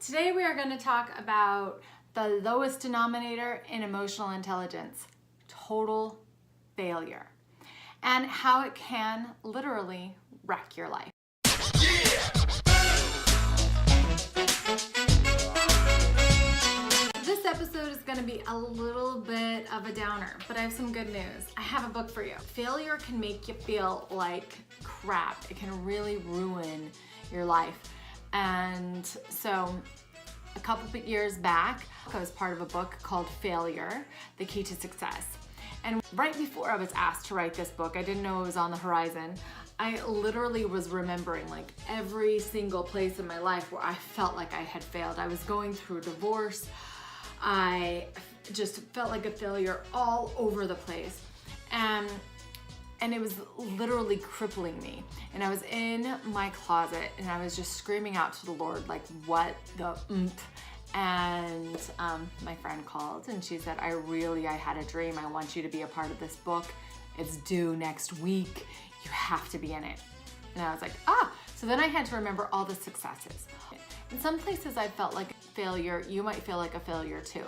Today we are going to talk about the lowest denominator in emotional intelligence, total failure, and how it can literally wreck your life. This episode is going to be a little bit of a downer, but I have some good news. I have a book for you. Failure can make you feel like crap. It can really ruin your life. And so a couple of years back, I was part of a book called Failure, The Key to Success. And right before I was asked to write this book, I didn't know it was on the horizon. I literally was remembering like every single place in my life where I felt like I had failed. I was going through a divorce. I just felt like a failure all over the place. And it was literally crippling me. And I was in my closet and I was just screaming out to the Lord, like, what the And my friend called and she said, I had a dream. I want you to be a part of this book. It's due next week. You have to be in it. And I was like, So then I had to remember all the successes. In some places I felt like failure. You might feel like a failure too.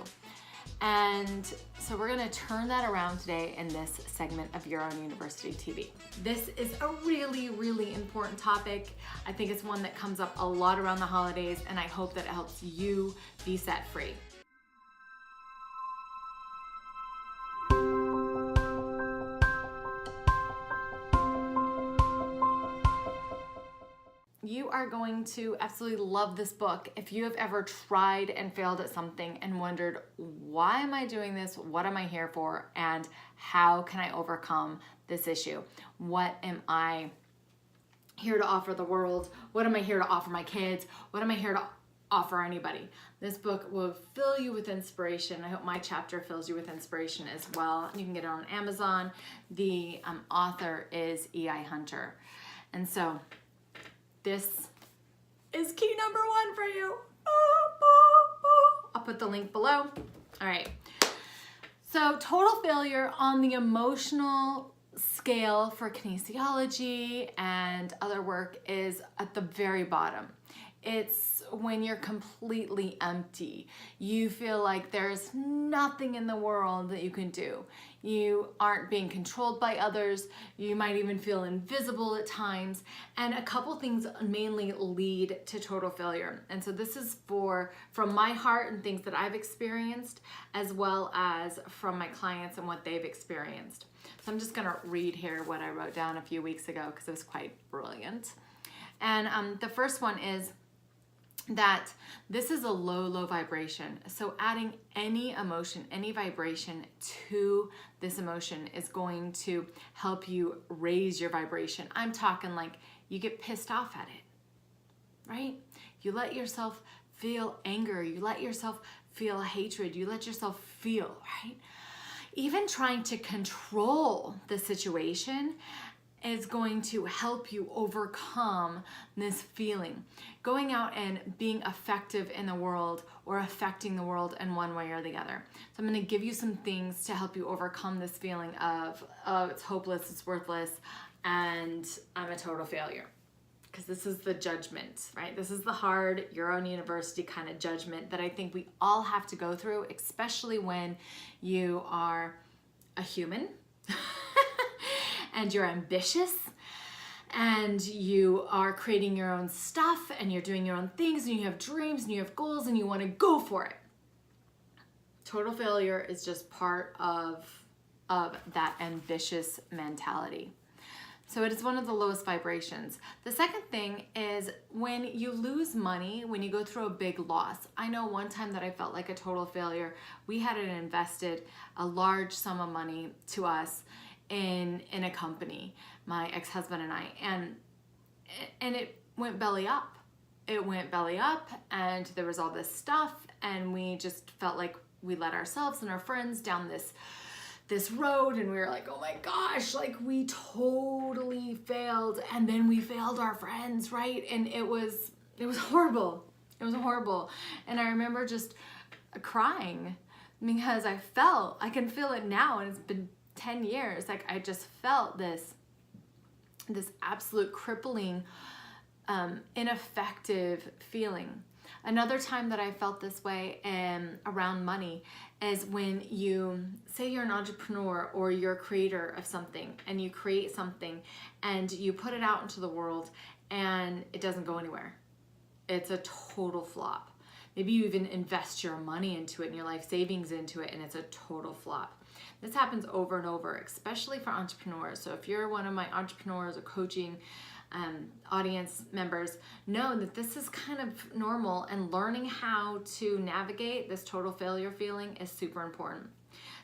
And so we're gonna turn that around today in this segment of Your Own University TV. This is a really, really important topic. I think it's one that comes up a lot around the holidays, and I hope that it helps you be set free. You are going to absolutely love this book. If you have ever tried and failed at something and wondered, why am I doing this? What am I here for? And how can I overcome this issue? What am I here to offer the world? What am I here to offer my kids? What am I here to offer anybody? This book will fill you with inspiration. I hope my chapter fills you with inspiration as well. You can get it on Amazon. The author is E.I. Hunter. And so this is key number one for you. I'll put the link below. All right. So total failure on the emotional scale for kinesiology and other work is at the very bottom. It's when you're completely empty. You feel like there's nothing in the world that you can do. You aren't being controlled by others. You might even feel invisible at times. And a couple things mainly lead to total failure. And so this is from my heart and things that I've experienced, as well as from my clients and what they've experienced. So I'm just gonna read here what I wrote down a few weeks ago because it was quite brilliant. And the first one is that this is a low vibration. So adding any emotion, any vibration to this emotion is going to help you raise your vibration. I'm talking like you get pissed off at it, right? You let yourself feel anger. You let yourself feel hatred. You let yourself feel, right? Even trying to control the situation is going to help you overcome this feeling. Going out and being effective in the world or affecting the world in one way or the other. So I'm going to give you some things to help you overcome this feeling of, oh, it's hopeless, it's worthless, and I'm a total failure. Because this is the judgment, right? This is the hard Your Own University kind of judgment that I think we all have to go through, especially when you are a human and you're ambitious and you are creating your own stuff and you're doing your own things and you have dreams and you have goals and you want to go for it. Total failure is just part of that ambitious mentality. So it is one of the lowest vibrations. The second thing is when you lose money, when you go through a big loss. I know one time that I felt like a total failure. We had invested a large sum of money to us in a company, my ex-husband and I, and it went belly up. It went belly up and there was all this stuff and we just felt like we let ourselves and our friends down this road and we were like, oh my gosh, like we totally failed, and then we failed our friends, right? And it was horrible. It was horrible. And I remember just crying because I can feel it now, and it's been 10 years, like I just felt this absolute crippling, ineffective feeling. Another time that I felt this way around money is when you say you're an entrepreneur or you're a creator of something, and you create something and you put it out into the world and it doesn't go anywhere. It's a total flop. Maybe you even invest your money into it and your life savings into it, and it's a total flop. This happens over and over, especially for entrepreneurs. So if you're one of my entrepreneurs or coaching audience members, know that this is kind of normal, and learning how to navigate this total failure feeling is super important.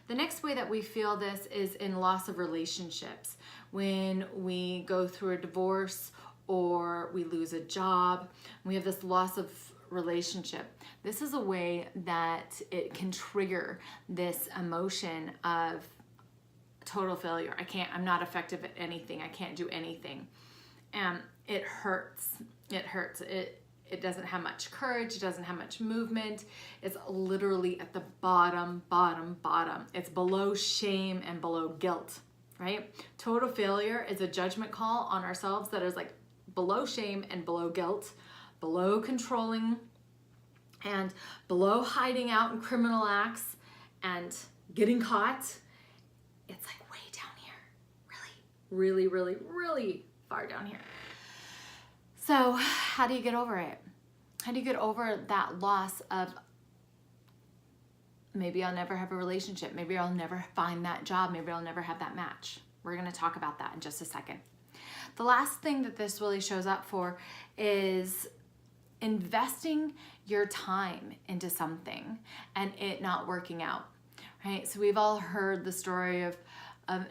The next way that we feel this is in loss of relationships. When we go through a divorce or we lose a job, we have this loss of relationship. This is a way that it can trigger this emotion of total failure. I'm not effective at anything. I can't do anything. And it hurts. It hurts. It doesn't have much courage. It doesn't have much movement. It's literally at the bottom. It's below shame and below guilt, right? Total failure is a judgment call on ourselves that is like below shame and below guilt, below controlling, and below hiding out in criminal acts and getting caught. It's like way down here, really far down here. So how do you get over it? How do you get over that loss of, maybe I'll never have a relationship, maybe I'll never find that job, maybe I'll never have that match? We're going to talk about that in just a second. The last thing that this really shows up for is investing your time into something and it not working out, right? So we've all heard the story of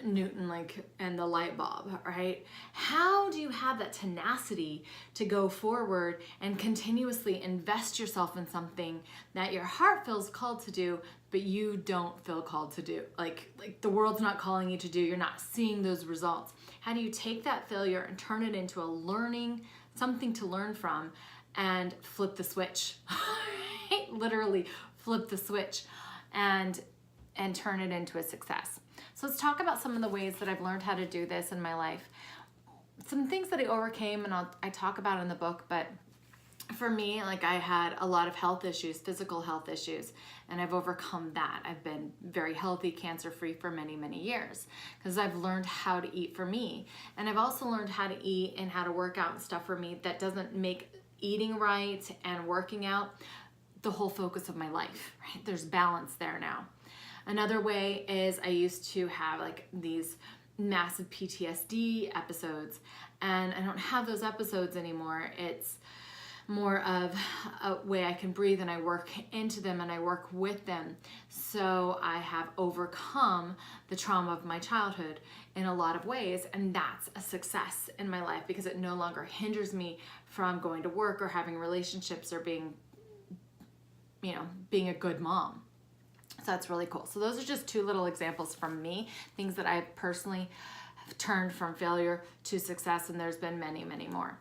Newton, and the light bulb, right? How do you have that tenacity to go forward and continuously invest yourself in something that your heart feels called to do, but you don't feel called to do? Like the world's not calling you to do, you're not seeing those results. How do you take that failure and turn it into something to learn from, and flip the switch? Literally flip the switch and turn it into a success. So let's talk about some of the ways that I've learned how to do this in my life. Some things that I overcame, and I talk about in the book, but for me, I had a lot of health issues, physical health issues, and I've overcome that. I've been very healthy, cancer-free for many years, because I've learned how to eat for me. And I've also learned how to eat and how to work out and stuff for me that doesn't make eating right and working out the whole focus of my life, right? There's balance there now. Another way is I used to have these massive PTSD episodes, and I don't have those episodes anymore. It's more of a way I can breathe, and I work into them and I work with them. So I have overcome the trauma of my childhood in a lot of ways, and that's a success in my life because it no longer hinders me from going to work or having relationships or being a good mom. So that's really cool. So those are just two little examples from me, things that I personally have turned from failure to success, and there's been many more.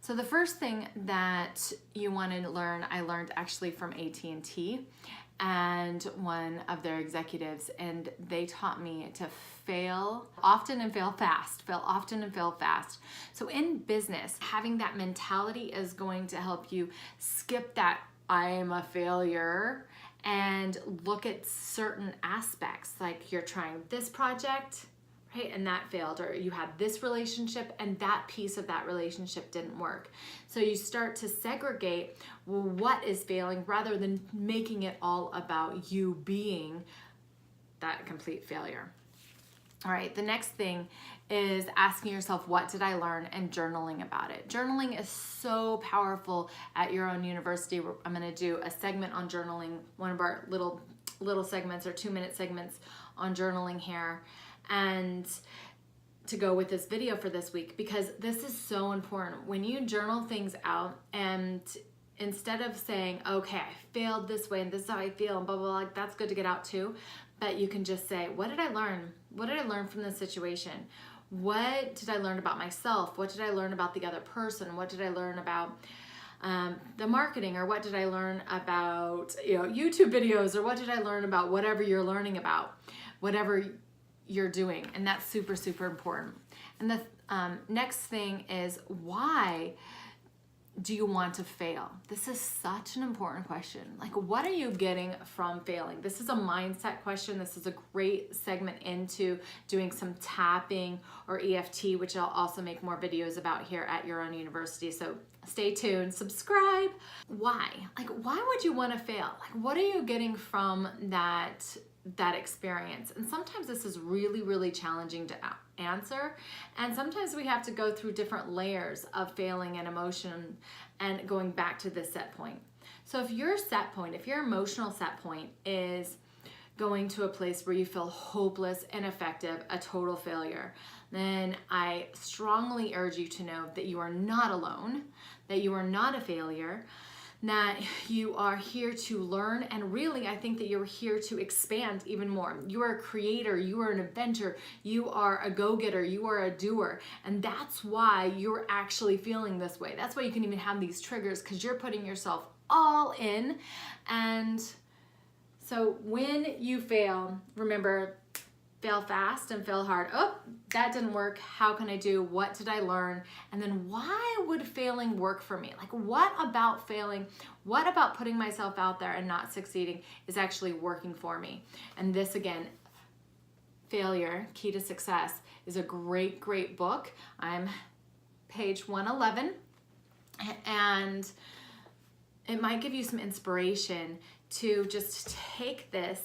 So the first thing that you want to learn, I learned actually from AT&T and one of their executives, and they taught me to fail often and fail fast. Fail often and fail fast. So in business, having that mentality is going to help you skip that I am a failure and look at certain aspects, like you're trying this project, right, and that failed, or you had this relationship and that piece of that relationship didn't work. So you start to segregate, well, what is failing, rather than making it all about you being that complete failure. All right, the next thing is asking yourself, what did I learn, and journaling about it. Journaling is so powerful at your own university. I'm going to do a segment on journaling, one of our little segments or 2-minute segments on journaling here, and to go with this video for this week, because this is so important. When you journal things out, and instead of saying, okay, I failed this way and this is how I feel and blah, blah, blah, that's good to get out too. But you can just say, what did I learn? What did I learn from this situation? What did I learn about myself? What did I learn about the other person? What did I learn about the marketing? Or what did I learn about YouTube videos? Or what did I learn about whatever you're learning about, whatever you're doing? And that's super important. And the next thing is, why do you want to fail? This is such an important question. Like, what are you getting from failing? This is a mindset question. This is a great segment into doing some tapping or EFT, which I'll also make more videos about here at Your Own University. So stay tuned, subscribe. Why? Like, why would you want to fail? Like, what are you getting from that experience? And sometimes this is really, really challenging to answer. And sometimes we have to go through different layers of failing and emotion and going back to this set point. So if your set point, if your emotional set point is going to a place where you feel hopeless, ineffective, a total failure, then I strongly urge you to know that you are not alone, that you are not a failure, that you are here to learn, and really I think that you're here to expand even more. You are a creator, you are an inventor, you are a go-getter, you are a doer, and that's why you're actually feeling this way. That's why you can even have these triggers, because you're putting yourself all in. And so when you fail, remember, fail fast and fail hard. Oh, that didn't work. How can I do? What did I learn? And then why would failing work for me? Like, what about failing? What about putting myself out there and not succeeding is actually working for me? And this, again, Failure, Key to Success, is a great, great book. I'm page 111, and it might give you some inspiration to just take this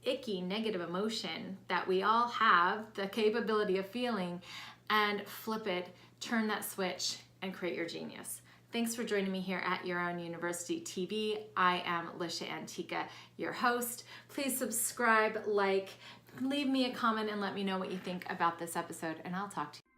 icky negative emotion that we all have the capability of feeling and flip it, turn that switch, and create your genius. Thanks for joining me here at Your Own University TV. I am Lisha Antica, your host. Please subscribe, like, leave me a comment, and let me know what you think about this episode, and I'll talk to you.